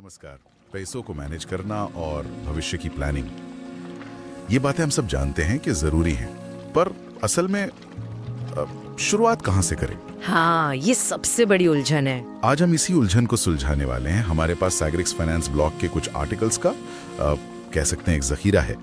नमस्कार। पैसों को मैनेज करना और भविष्य की प्लानिंग, ये बातें हम सब जानते हैं कि जरूरी हैं, पर असल में शुरुआत कहाँ से करें? हाँ, ये सबसे बड़ी उलझन है। आज हम इसी उलझन को सुलझाने वाले हैं। हमारे पास सैग्रिक्स फाइनेंस ब्लॉग के कुछ आर्टिकल्स का कह सकते हैं एक जखीरा है,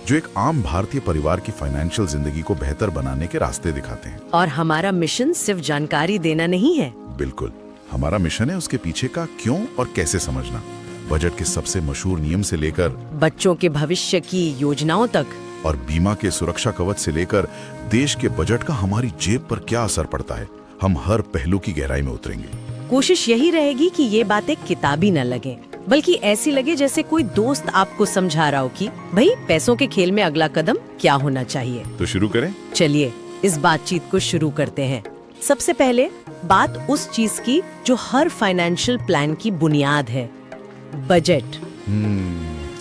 जो एक आम भारतीय परिवार की फाइनेंशियल जिंदगी को बेहतर बनाने के रास्ते दिखाते हैं। और हमारा मिशन सिर्फ जानकारी देना नहीं है। बिल्कुल, हमारा मिशन है उसके पीछे का क्यों और कैसे समझना। बजट के सबसे मशहूर नियम से लेकर बच्चों के भविष्य की योजनाओं तक, और बीमा के सुरक्षा कवच से लेकर देश के बजट का हमारी जेब पर क्या असर पड़ता है, हम हर पहलू की गहराई में उतरेंगे। कोशिश यही रहेगी कि ये बातें किताबी न लगे, बल्कि ऐसी लगे जैसे कोई दोस्त आपको समझा रहा हो कि भाई पैसों के खेल में अगला कदम क्या होना चाहिए। तो शुरू करें। चलिए इस बातचीत को शुरू करते हैं। सबसे पहले बात उस चीज की जो हर फाइनेंशियल प्लान की बुनियाद है, बजट।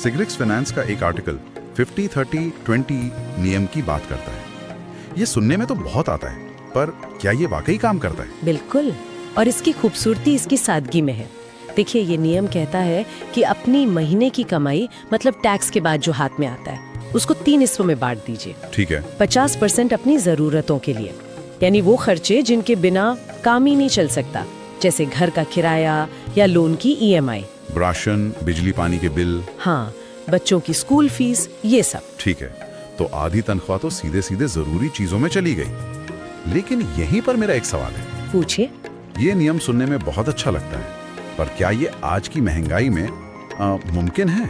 सैग्रिक्स फाइनेंस का एक आर्टिकल 50-30-20 नियम की बात करता है। ये सुनने में तो बहुत आता है, पर क्या ये वाकई काम करता है? बिल्कुल, और इसकी खूबसूरती इसकी सादगी में है। देखिए, ये नियम कहता है कि अपनी महीने की कमाई मतलब टैक्स के बाद जो हाथ में आता है उसको 3 हिस्सों में बांट दीजिए। ठीक है। 50% अपनी जरूरतों के लिए, यानी वो खर्चे जिनके बिना काम ही नहीं चल सकता, जैसे घर का किराया या लोन की EMI, राशन, बिजली पानी के बिल, हाँ, बच्चों की स्कूल फीस, ये सब। ठीक है, तो आधी तनख्वाह तो सीधे सीधे जरूरी चीजों में चली गई। लेकिन यहीं पर मेरा एक सवाल है। पूछिए। ये नियम सुनने में बहुत अच्छा लगता है, पर क्या ये आज की महंगाई में मुमकिन है?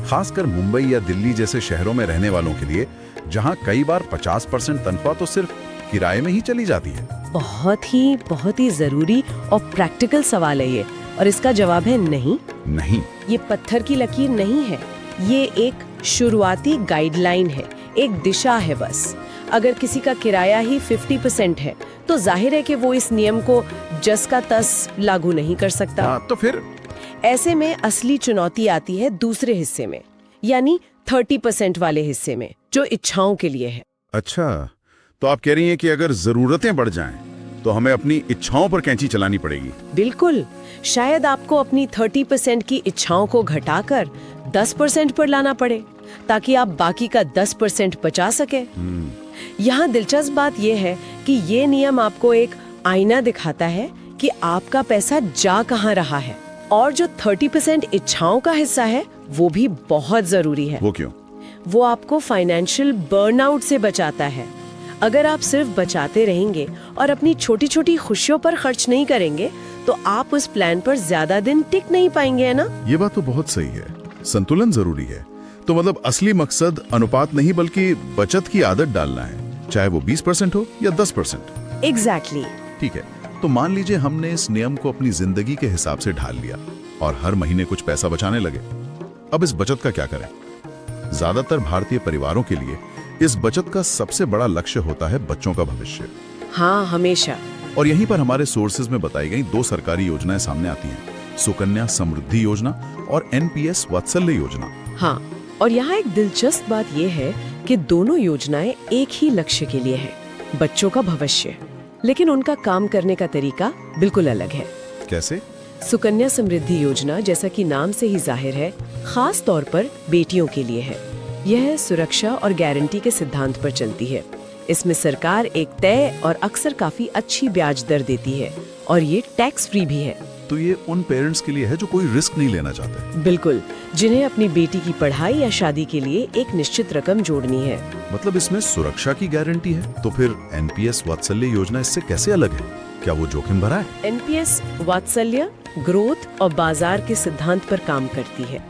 खासकर मुंबई या दिल्ली जैसे शहरों में रहने वालों के लिए, जहां कई बार 50% तनख्वाह तो सिर्फ किराए में ही चली जाती है। बहुत ही जरूरी और प्रैक्टिकल सवाल है ये, और इसका जवाब है नहीं। नहीं, ये पत्थर की लकीर नहीं है, ये एक शुरुआती गाइडलाइन है, एक दिशा है बस। अगर किसी का किराया ही 50% है तो जाहिर है कि वो इस नियम को जस का तस लागू नहीं कर सकता। तो फिर ऐसे में असली चुनौती आती है दूसरे हिस्से में, यानी 30% वाले हिस्से में, जो इच्छाओं के लिए है। अच्छा, तो आप कह रही हैं कि अगर जरूरतें बढ़ जाएं, तो हमें अपनी इच्छाओं पर कैंची चलानी पड़ेगी। बिल्कुल, शायद आपको अपनी 30% की इच्छाओं को घटाकर 10% पर लाना पड़े, ताकि आप बाकी का 10% बचा सके। यहाँ दिलचस्प बात यह है कि ये नियम आपको एक आईना दिखाता है कि आपका पैसा जा कहाँ रहा है, और जो 30% इच्छाओं का हिस्सा है वो भी बहुत जरूरी है। वो क्यों? वो आपको फाइनेंशियल बर्नआउट से बचाता है। अगर आप सिर्फ बचाते रहेंगे और अपनी छोटी छोटी खुशियों पर खर्च नहीं करेंगे, तो आप उस प्लान पर ज्यादा दिन टिक नहीं पाएंगे, है ना? ये बात तो बहुत सही है, संतुलन जरूरी है। तो मतलब असली मकसद अनुपात नहीं बल्कि बचत की आदत डालना है, चाहे वो 20% हो या 10%। एग्जैक्टली। ठीक है, तो मान लीजिए हमने इस नियम को अपनी जिंदगी के हिसाब से ढाल लिया और हर महीने कुछ पैसा बचाने लगे। अब इस बचत का क्या करें? ज्यादातर भारतीय परिवारों के लिए इस बचत का सबसे बड़ा लक्ष्य होता है बच्चों का भविष्य। हाँ, हमेशा। और यहीं पर हमारे सोर्सेज में बताई गई 2 सरकारी योजनाएं सामने आती हैं, सुकन्या समृद्धि योजना और NPS वात्सल्य योजना। हाँ, और यहाँ एक दिलचस्प बात यह है कि दोनों योजनाएं एक ही लक्ष्य के लिए है, बच्चों का भविष्य, लेकिन उनका काम करने का तरीका बिल्कुल अलग है। कैसे? सुकन्या समृद्धि योजना, जैसा कि नाम से ही जाहिर है, खास तौर पर बेटियों के लिए है। यह सुरक्षा और गारंटी के सिद्धांत पर चलती है। इसमें सरकार एक तय और अक्सर काफी अच्छी ब्याज दर देती है, और ये टैक्स फ्री भी है। तो ये उन पेरेंट्स के लिए है जो कोई रिस्क नहीं लेना चाहते। बिल्कुल, जिन्हें अपनी बेटी की पढ़ाई या शादी के लिए एक निश्चित रकम जोड़नी है। मतलब इसमें सुरक्षा की गारंटी है। तो फिर NPS वात्सल्य योजना इससे कैसे अलग है? क्या वो जोखिम भरा है? NPS वात्सल्य ग्रोथ और बाजार के सिद्धांत पर काम करती है।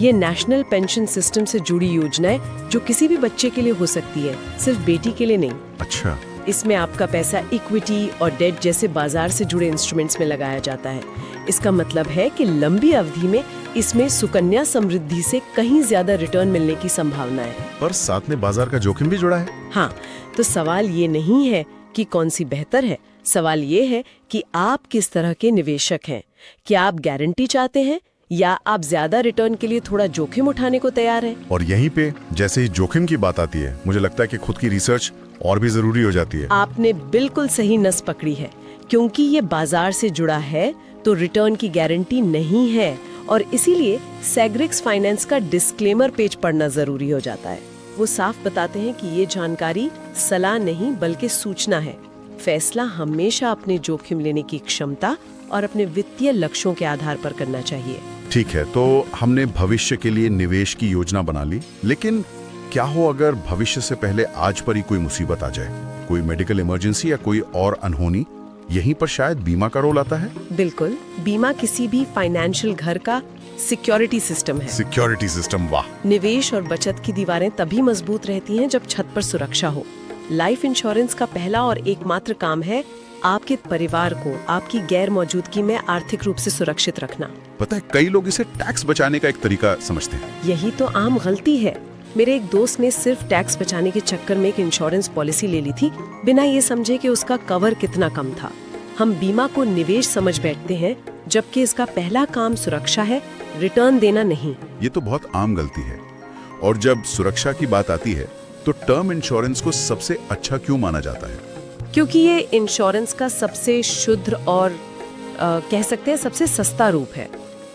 ये नेशनल पेंशन सिस्टम से जुड़ी योजना है, जो किसी भी बच्चे के लिए हो सकती है, सिर्फ बेटी के लिए नहीं। अच्छा। इसमें आपका पैसा इक्विटी और डेट जैसे बाजार से जुड़े इंस्ट्रूमेंट्स में लगाया जाता है। इसका मतलब है कि लंबी अवधि में इसमें सुकन्या समृद्धि से कहीं ज्यादा रिटर्न मिलने की संभावना है। पर साथ में बाजार का जोखिम भी जुड़ा है। हाँ, तो सवाल ये नहीं है कि कौन सी बेहतर है, सवाल ये है कि आप किस तरह के निवेशक हैं। क्या आप गारंटी चाहते हैं, या आप ज्यादा रिटर्न के लिए थोड़ा जोखिम उठाने को तैयार हैं? और यहीं पे जैसे ही जोखिम की बात आती है, मुझे लगता है कि खुद की रिसर्च और भी जरूरी हो जाती है। आपने बिल्कुल सही नस पकड़ी है, क्योंकि ये बाजार से जुड़ा है, तो रिटर्न की गारंटी नहीं है और इसीलिए सेग्रिक्स फाइनेंस का डिस्क्लेमर पेज पढ़ना जरूरी हो जाता है। वो साफ बताते हैं कि ये जानकारी सलाह नहीं बल्कि सूचना है। फैसला हमेशा अपने जोखिम लेने की क्षमता और अपने वित्तीय लक्ष्यों के आधार पर करना चाहिए। ठीक है, तो हमने भविष्य के लिए निवेश की योजना बना ली, लेकिन क्या हो अगर भविष्य से पहले आज पर ही कोई मुसीबत आ जाए, कोई मेडिकल इमरजेंसी या कोई और अनहोनी? यहीं पर शायद बीमा का रोल आता है। बिल्कुल, बीमा किसी भी फाइनेंशियल घर का सिक्योरिटी सिस्टम है। सिक्योरिटी सिस्टम, वाह। निवेश और बचत की दीवारें तभी मजबूत रहती हैं जब छत पर सुरक्षा हो। लाइफ इंश्योरेंस का पहला और एकमात्र काम है आपके परिवार को आपकी गैर मौजूदगी में आर्थिक रूप से सुरक्षित रखना। पता है, कई लोग इसे टैक्स बचाने का एक तरीका समझते हैं। यही तो आम गलती है। मेरे एक दोस्त ने सिर्फ टैक्स बचाने के चक्कर में एक इंश्योरेंस पॉलिसी ले ली थी, बिना ये समझे कि उसका कवर कितना कम था। हम बीमा को निवेश समझ बैठते हैं, जबकि इसका पहला काम सुरक्षा है, रिटर्न देना नहीं। ये तो बहुत आम गलती है। और जब सुरक्षा की बात आती है तो टर्म इंश्योरेंस को सबसे अच्छा क्यों माना जाता है? क्योंकि ये इंश्योरेंस का सबसे शुद्ध और कह सकते हैं सबसे सस्ता रूप है।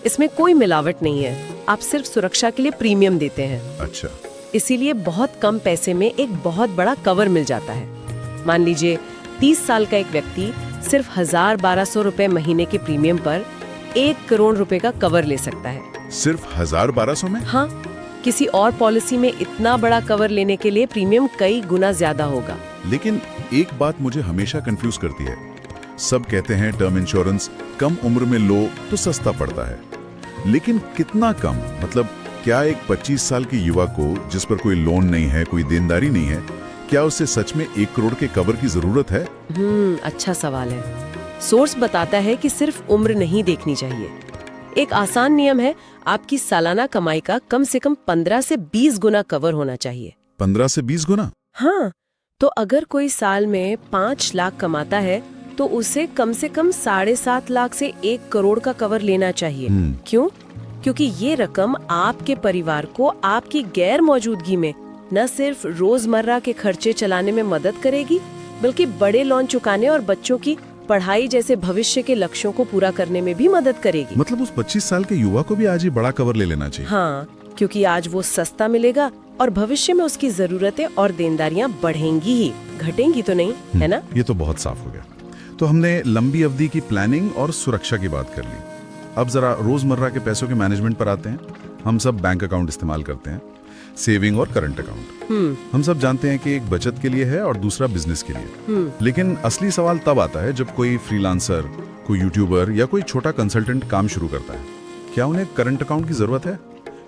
इसमें कोई मिलावट नहीं है, आप सिर्फ सुरक्षा के लिए प्रीमियम देते हैं। अच्छा। इसीलिए बहुत कम पैसे में एक बहुत बड़ा कवर मिल जाता है। मान लीजिए 30 साल का एक व्यक्ति सिर्फ 1000-1200 रुपए महीने के प्रीमियम पर 1 करोड़ रुपए का कवर ले सकता है। सिर्फ 1000-1200 में? हाँ, किसी और पॉलिसी में इतना बड़ा कवर लेने के लिए प्रीमियम कई गुना ज्यादा होगा। लेकिन एक बात मुझे हमेशा कंफ्यूज करती है। सब कहते हैं टर्म इंश्योरेंस कम उम्र में लो तो सस्ता पड़ता है, लेकिन कितना कम? मतलब क्या एक 25 साल के युवा को जिस पर कोई लोन नहीं है, कोई देनदारी नहीं है, क्या उसे सच में 1 करोड़ के कवर की जरूरत है? अच्छा सवाल है। सोर्स बताता है कि सिर्फ उम्र नहीं देखनी चाहिए। एक आसान नियम है, आपकी सालाना कमाई का कम से कम 15 से 20 गुना कवर होना चाहिए। 15 से 20 गुना? हाँ, तो अगर कोई साल में 5 लाख कमाता है तो उसे कम से कम 7.5 लाख से 1 करोड़ का कवर लेना चाहिए। क्यों? क्योंकि ये रकम आपके परिवार को आपकी गैर मौजूदगी में न सिर्फ रोजमर्रा के खर्चे चलाने में मदद करेगी, बल्कि बड़े लोन चुकाने और बच्चों की पढ़ाई जैसे भविष्य के लक्ष्यों को पूरा करने में भी मदद करेगी। मतलब उस 25 साल के युवा को भी आज ही बड़ा कवर ले लेना चाहिए। हाँ, क्योंकि आज वो सस्ता मिलेगा और भविष्य में उसकी जरूरतें और देनदारियां बढ़ेंगी ही, घटेंगी तो नहीं, है ना? ये तो बहुत साफ हो गया। तो हमने लंबी अवधि की प्लानिंग और सुरक्षा की बात कर ली। अब जरा रोजमर्रा के पैसों के मैनेजमेंट पर आते हैं। हम सब बैंक अकाउंट इस्तेमाल करते हैं, सेविंग और करंट अकाउंट। हम सब जानते हैं कि एक बचत के लिए है और दूसरा बिजनेस के लिए। लेकिन असली सवाल तब आता है जब कोई फ्रीलांसर, कोई यूट्यूबर या कोई छोटा कंसल्टेंट काम शुरू करता है। क्या उन्हें करंट अकाउंट की जरूरत है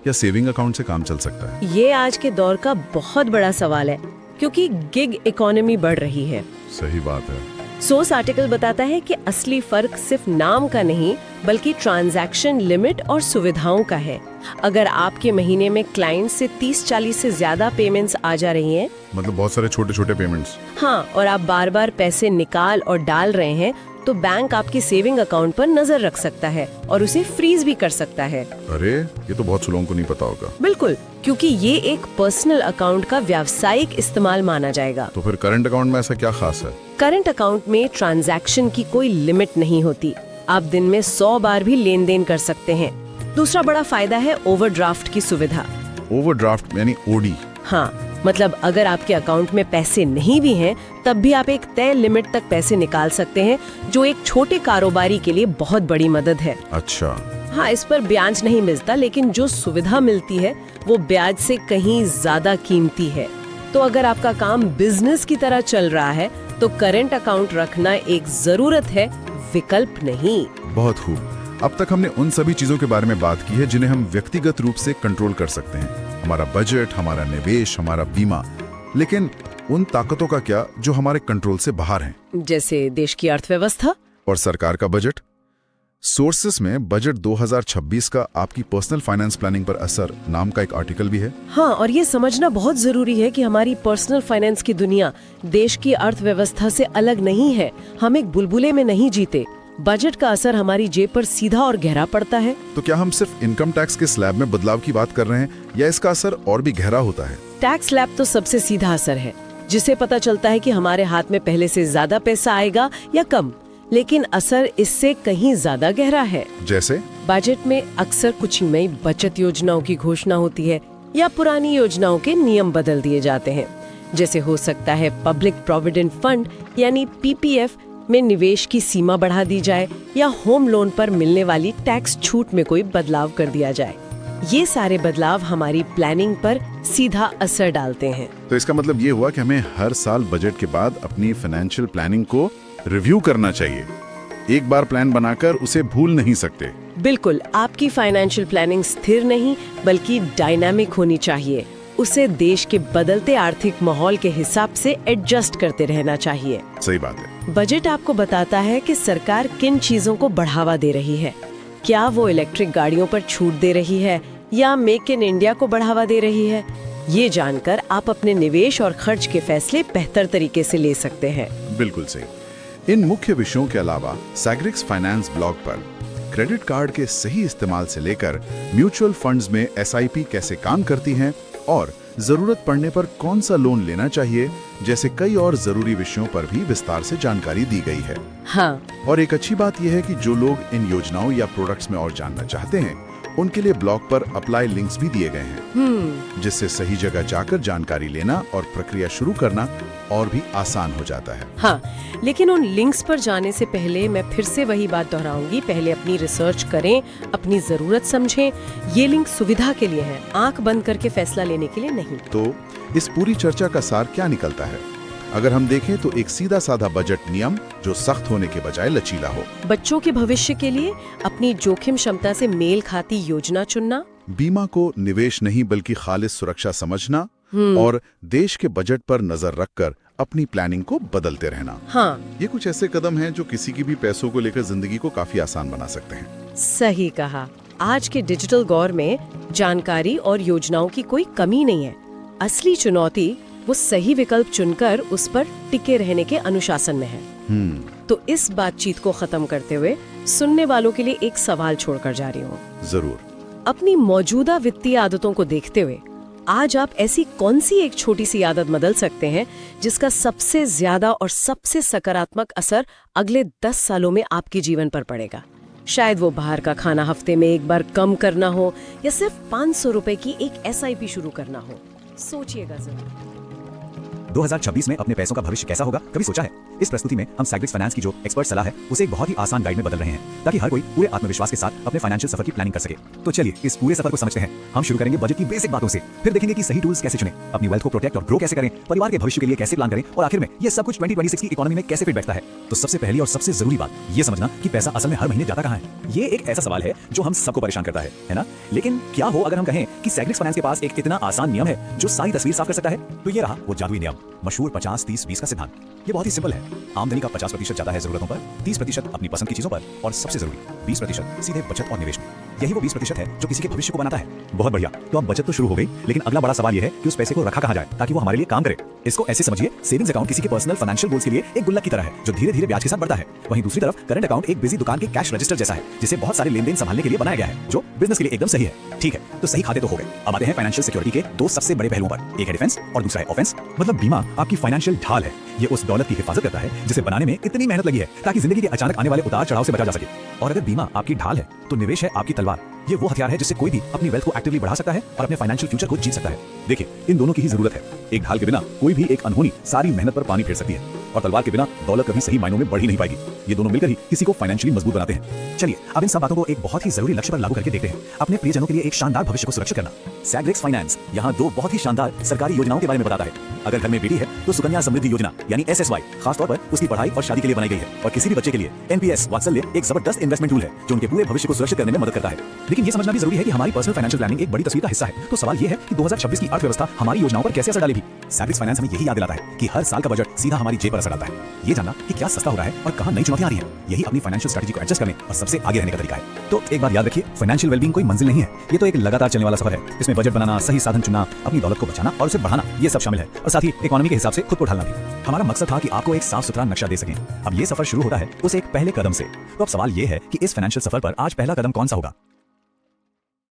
या सेविंग अकाउंट से काम चल सकता है? ये आज के दौर का बहुत बड़ा सवाल है, क्योंकि गिग इकोनॉमी बढ़ रही है। सही बात है। सोर्स आर्टिकल बताता है कि असली फर्क सिर्फ नाम का नहीं, बल्कि ट्रांजैक्शन लिमिट और सुविधाओं का है। अगर आपके महीने में क्लाइंट से 30-40 से ज्यादा पेमेंट्स आ जा रही हैं, मतलब बहुत सारे छोटे छोटे पेमेंट्स, हाँ, और आप बार बार पैसे निकाल और डाल रहे हैं, तो बैंक आपकी सेविंग अकाउंट पर नजर रख सकता है और उसे फ्रीज भी कर सकता है। अरे ये तो बहुत से लोगों को नहीं पता होगा। बिल्कुल, क्योंकि ये एक पर्सनल अकाउंट का व्यावसायिक इस्तेमाल माना जाएगा। तो फिर करंट अकाउंट में ऐसा क्या खास है? करंट अकाउंट में ट्रांजैक्शन की कोई लिमिट नहीं होती। आप दिन में 100 बार भी लेन देन कर सकते हैं। दूसरा बड़ा फायदा है ओवरड्राफ्ट की सुविधा। ओवरड्राफ्ट यानी ओडी? हाँ, मतलब अगर आपके अकाउंट में पैसे नहीं भी हैं, तब भी आप एक तय लिमिट तक पैसे निकाल सकते हैं, जो एक छोटे कारोबारी के लिए बहुत बड़ी मदद है। अच्छा। हाँ, इस पर ब्याज नहीं मिलता, लेकिन जो सुविधा मिलती है वो ब्याज से कहीं ज्यादा कीमती है। तो अगर आपका काम बिजनेस की तरह चल रहा है, तो करंट अकाउंट रखना एक जरूरत है, विकल्प नहीं। बहुत खूब। अब तक हमने उन सभी चीजों के बारे में बात की है जिन्हें हम व्यक्तिगत रूप से कंट्रोल कर सकते हैं। हमारा बजट, हमारा निवेश, हमारा बीमा। लेकिन उन ताकतों का क्या जो हमारे कंट्रोल से बाहर हैं? जैसे देश की अर्थव्यवस्था और सरकार का बजट। सोर्सेस में बजट 2026 का आपकी पर्सनल फाइनेंस प्लानिंग पर असर नाम का एक आर्टिकल भी है। हाँ, और ये समझना बहुत जरूरी है कि हमारी पर्सनल फाइनेंस की दुनिया देश की अर्थव्यवस्था से अलग नहीं है। हम एक बुलबुले में नहीं जीते। बजट का असर हमारी जेब पर सीधा और गहरा पड़ता है। तो क्या हम सिर्फ इनकम टैक्स के स्लैब में बदलाव की बात कर रहे हैं या इसका असर और भी गहरा होता है? टैक्स स्लैब तो सबसे सीधा असर है, जिससे पता चलता है कि हमारे हाथ में पहले से ज्यादा पैसा आएगा या कम। लेकिन असर इससे कहीं ज्यादा गहरा है। जैसे बजट में अक्सर कुछ नई बचत योजनाओं की घोषणा होती है या पुरानी योजनाओं के नियम बदल दिए जाते हैं। जैसे हो सकता है पब्लिक प्रोविडेंट फंड यानी पीपीएफ में निवेश की सीमा बढ़ा दी जाए या होम लोन पर मिलने वाली टैक्स छूट में कोई बदलाव कर दिया जाए। ये सारे बदलाव हमारी प्लानिंग पर सीधा असर डालते हैं। तो इसका मतलब ये हुआ कि हमें हर साल बजट के बाद अपनी फाइनेंशियल प्लानिंग को रिव्यू करना चाहिए। एक बार प्लान बनाकर उसे भूल नहीं सकते। बिल्कुल, आपकी फाइनेंशियल प्लानिंग स्थिर नहीं बल्कि डायनामिक होनी चाहिए। उसे देश के बदलते आर्थिक माहौल के हिसाब से एडजस्ट करते रहना चाहिए। सही बात है। बजट आपको बताता है कि सरकार किन चीजों को बढ़ावा दे रही है। क्या वो इलेक्ट्रिक गाड़ियों पर छूट दे रही है या मेक इन इंडिया को बढ़ावा दे रही है? ये जानकर आप अपने निवेश और खर्च के फैसले बेहतर तरीके से ले सकते हैं। बिल्कुल सही। इन मुख्य विषयों के अलावा सैग्रिक्स फाइनेंस ब्लॉग पर क्रेडिट कार्ड के सही इस्तेमाल से लेकर म्यूचुअल फंड्स में एसआईपी कैसे काम करती हैं और जरूरत पड़ने पर कौन सा लोन लेना चाहिए जैसे कई और जरूरी विषयों पर भी विस्तार से जानकारी दी गई है। हाँ, और एक अच्छी बात यह है कि जो लोग इन योजनाओं या प्रोडक्ट्स में और जानना चाहते हैं उनके लिए ब्लॉग पर अप्लाई लिंक्स भी दिए गए हैं, जिससे सही जगह जाकर जानकारी लेना और प्रक्रिया शुरू करना और भी आसान हो जाता है। हाँ, लेकिन उन लिंक्स पर जाने से पहले मैं फिर से वही बात दोहराऊंगी, पहले अपनी रिसर्च करें, अपनी जरूरत समझें। ये लिंक सुविधा के लिए है, आंख बंद करके फैसला लेने के लिए नहीं। तो इस पूरी चर्चा का सार क्या निकलता है? अगर हम देखें तो एक सीधा साधा बजट नियम जो सख्त होने के बजाय लचीला हो, बच्चों के भविष्य के लिए अपनी जोखिम क्षमता से मेल खाती योजना चुनना, बीमा को निवेश नहीं बल्कि खालिस सुरक्षा समझना और देश के बजट पर नजर रखकर अपनी प्लानिंग को बदलते रहना। हाँ, ये कुछ ऐसे कदम हैं जो किसी की भी पैसों को लेकर जिंदगी को काफी आसान बना सकते हैं। सही कहा। आज के डिजिटल दौर में जानकारी और योजनाओं की कोई कमी नहीं है। असली चुनौती वो सही विकल्प चुनकर उस पर टिके रहने के अनुशासन में है। तो इस बातचीत को खत्म करते हुए सुनने वालों के लिए एक सवाल छोड़कर जा रही हूँ। जरूर। अपनी मौजूदा वित्तीय आदतों को देखते हुए आज आप ऐसी कौन सी एक छोटी सी आदत बदल सकते हैं जिसका सबसे ज्यादा और सबसे सकारात्मक असर अगले 10 सालों में आपके जीवन पर पड़ेगा? शायद वो बाहर का खाना हफ्ते में एक बार कम करना हो या सिर्फ 500 रुपए की एक एसआईपी शुरू करना हो। सोचिएगा जरूर। 2026 में अपने पैसों का भविष्य कैसा होगा, कभी सोचा है? इस प्रस्तुति में हम सैग्रिक्स फाइनेंस की जो एक्सपर्ट सलाह है उसे एक बहुत ही आसान गाइड में बदल रहे हैं ताकि हर कोई पूरे आत्मविश्वास के साथ अपने फाइनेंशियल सफर की प्लानिंग कर सके। तो चलिए इस पूरे सफर को समझते हैं। हम शुरू करेंगे बजट की बेसिक बातों से, फिर देखेंगे कि सही टूल्स कैसे चुनें, अपनी वेल्थ को प्रोटेक्ट और ग्रो कैसे करें, परिवार के भविष्य के लिए कैसे प्लान करें और आखिर में ये सब कुछ 2026 की इकोनॉमी में कैसे फिट बैठता है। तो सबसे पहली और सबसे जरूरी बात ये समझना कि पैसा असल में हर महीने जाता कहाँ है। ये एक ऐसा सवाल है जो हम सबको परेशान करता है ना? लेकिन क्या हो अगर हम कहें कि सैग्रिक्स फाइनेंस के पास एक इतना आसान नियम है जो सारी तस्वीर साफ कर सकता है? तो ये रहा वो जादुई नियम, मशहूर 50-30-20 का सिद्धांत। ये बहुत ही सिंपल है। आमदनी का 50% जाता है जरूरतों पर, 30% अपनी पसंद की चीजों पर और सबसे जरूरी 20% सीधे बचत और निवेश में। यही वो 20% है जो किसी के भविष्य को बनाता है। बहुत बढ़िया। तो अब बचत तो शुरू हो गई, लेकिन अगला बड़ा सवाल ये है कि उस पैसे को रखा कहाँ जाए ताकि वो हमारे लिए काम करे। इसको ऐसे समझिए, सेविंग्स अकाउंट किसी के पर्सनल फाइनेंशियल गोल्स के लिए एक गुल्लक की तरह है जो धीरे धीरे ब्याज के साथ बढ़ता है। वहीं दूसरी तरफ करंट अकाउंट एक बिजी दुकान के कैश रजिस्टर जैसा है जिसे बहुत सारे लेन देन संभालने के लिए बनाया गया है, जो बिजनेस के लिए एकदम सही है। ठीक है, तो सही खाते तो हो गए। अब आते हैं फाइनेंशियल सिक्योरिटी के दो सबसे बड़े पहलुओं पर, एक है डिफेंस और दूसरा है ऑफेंस। मतलब बीमा आपकी फाइनेंशियल ढाल है। ये उस दौलत की हिफाजत करता है जिसे बनाने में इतनी मेहनत लगी है ताकि जिंदगी के अचानक आने वाले उतार चढ़ाव से बचा जा सके। और अगर बीमा आपकी ढाल है तो निवेश है आपकी तलवार। ये वो हथियार है जिससे कोई भी अपनी वेल्थ को एक्टिवली बढ़ा सकता है और अपने फाइनेंशियल फ्यूचर को जीत सकता है। देखिए, इन दोनों की ही जरूरत है। एक ढाल के बिना कोई भी एक अनहोनी सारी मेहनत पर पानी फेर सकती है और तलवार के बिना दौलत कभी सही मायनों में बढ़ ही नहीं पाएगी। ये दोनों मिलकर ही किसी को फाइनेंशियली मजबूत बनाते हैं। चलिए अब इन सब बातों को एक बहुत ही जरूरी लक्ष्य पर लागू करके देखते हैं, अपने प्रियजनों के लिए एक शानदार भविष्य को सुरक्षित करना। सैग्रिक्स फाइनेंस यहाँ दो बहुत ही शानदार सरकारी योजनाओं के बारे में बताता है। अगर घर में बेटी है तो सुकन्या समृद्धि योजना यानी SSY खासतौर पर उसकी पढ़ाई और शादी के लिए बनाई गई है, और किसी भी बच्चे के लिए NPS वात्सल्य एक जबरदस्त इन्वेस्टमेंट टूल है जो उनके पूरे भविष्य को सुरक्षित करने में मदद करता है। लेकिन ये समझना भी जरूरी है कि हमारी पर्सनल फाइनेंशियल प्लानिंग एक बड़ी तस्वीर का हिस्सा है। तो सवाल ये है कि 2026 की अर्थव्यवस्था हमारी योजनाओं पर कैसे असर डालेगी। सैग्रिक्स फाइनेंस हमें यही याद दिलाता है कि हर साल का बजट सीधा हमारी जेब पर असर डालता है। ये जानना कि क्या सस्ता हो रहा है और कहाँ नई चुनौतियां आ रही हैं, यही अपनी फाइनेंशियल स्ट्रेटजी को एडजस्ट करने और सबसे आगे रहने का तरीका है। तो एक बात याद रखिए, फाइनेंशियल वेलबींग कोई मंजिल नहीं है, ये तो एक लगातार चलने वाला सफर है। इसमें बजट बनाना, सही साधन चुनना, अपनी दौलत को बचाना और उसे बढ़ाना, ये सब शामिल है, और साथ ही इकोनॉमी के हिसाब से खुद को ढालना भी। हमारा मकसद था कि आपको एक साफ सुथरा नक्शा दे सकें। अब ये सफर शुरू होता है उस एक पहले कदम से। तो अब सवाल ये है कि इस फाइनेंशियल सफर पर आज पहला कदम कौन सा होगा।